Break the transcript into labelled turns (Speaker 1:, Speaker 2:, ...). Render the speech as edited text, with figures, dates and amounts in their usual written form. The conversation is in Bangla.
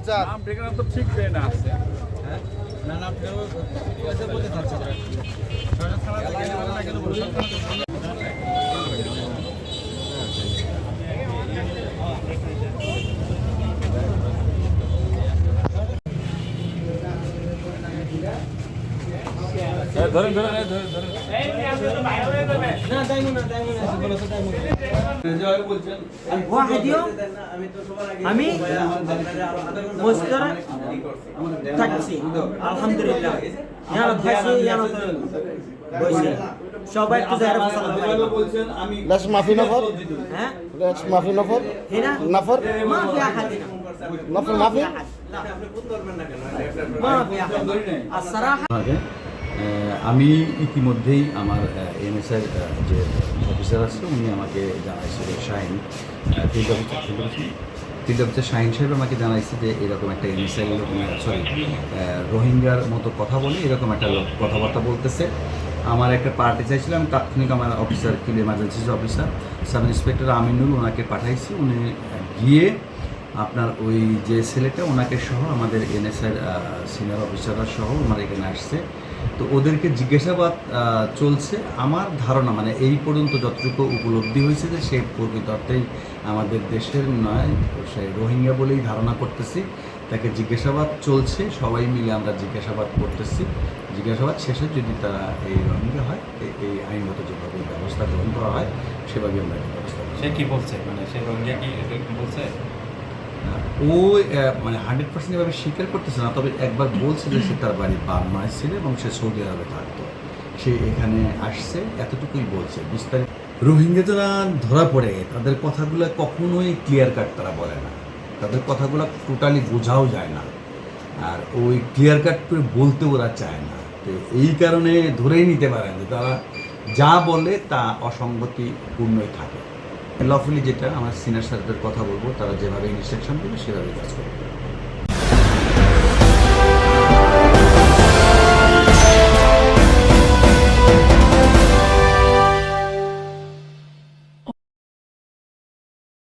Speaker 1: চার
Speaker 2: নাম ঠিকানা তো ঠিক দেয় না আছে।
Speaker 3: না না আপনি কাছে বলতে চাচ্ছেন
Speaker 2: ধরেন ধরেন ধরেন ধরেন
Speaker 3: না দাইমু না বলো তো দাইমু
Speaker 4: আমি মুস্তারা থাকছি আলহামদুলিল্লাহ ইয়ানা থাকছি ইয়ানা তো বইছে সবাই একটু জায়গা ফসল
Speaker 2: বলছেন আমি
Speaker 1: লাশ মাফি নফর
Speaker 4: হ্যাঁ
Speaker 1: লাশ মাফি নফর
Speaker 4: هنا
Speaker 1: নফর
Speaker 4: ما في احد هنا
Speaker 1: নফর মাফি
Speaker 4: ما في احد الصراحه
Speaker 5: আমি ইতিমধ্যেই আমার এনএসআর যে অফিসার আছে উনি আমাকে জানাইছিল শাহিন ফিল্ড অফিসার শাহিন সাহেব আমাকে জানাইছে যে এরকম একটা এনএসআই রোহিঙ্গার মতো কথা বলে এরকম একটা লোক কথাবার্তা বলতেছে। আমার একটা পার্টি চাইছিলাম, তাৎক্ষণিক আমার officer field emergency officer sub inspector Aminul ওনাকে পাঠাইছি। উনি গিয়ে আপনার ওই যে ছেলেটা ওনাকে সহ আমাদের এনএসআর সিনিয়র অফিসাররা সহ ওনার এখানে আসছে। তো ওদেরকে জিজ্ঞাসাবাদ চলছে। আমার ধারণা মানে এই পর্যন্ত যতটুকু উপলব্ধি হয়েছে যে সে প্রকৃত অর্থেই আমাদের দেশের নয়, সে রোহিঙ্গা বলেই ধারণা করতেছি। তাকে জিজ্ঞাসাবাদ চলছে, সবাই মিলে আমরা জিজ্ঞাসাবাদ করতেছি। জিজ্ঞাসাবাদ শেষে যদি তারা এই রোহিঙ্গা হয় এই আইনগত যেভাবে ব্যবস্থা গ্রহণ করা হয় সেভাবে আমরা ব্যবস্থা করি।
Speaker 6: সে কি বলছে, মানে সে রোহিঙ্গা কি বলছে?
Speaker 5: ও মানে 100% এভাবে স্বীকার করতেছে না, তবে একবার বলছে যে সে তার বাড়ি বার্মায় ছিল এবং সে সৌদি আরবে থাকতো, সে এখানে আসছে, এতটুকুই বলছে। বিস্তারিত রোহিঙ্গা যারা ধরা পড়ে তাদের কথাগুলো কখনোই ক্লিয়ার কাট তারা বলে না, তাদের কথাগুলো টোটালি বোঝাও যায় না, আর ওই ক্লিয়ার কাট করে বলতে ওরা চায় না। তো এই কারণে ধরেই নিতে পারেন যে তারা যা বলে তা অসঙ্গতিপূর্ণই থাকে। লফুলি যেটা আমার সিনিয়র স্যারদের কথা বলবো, তারা যেভাবে ইনস্ট্রাকশন দেবে সেভাবে কাজ করবে।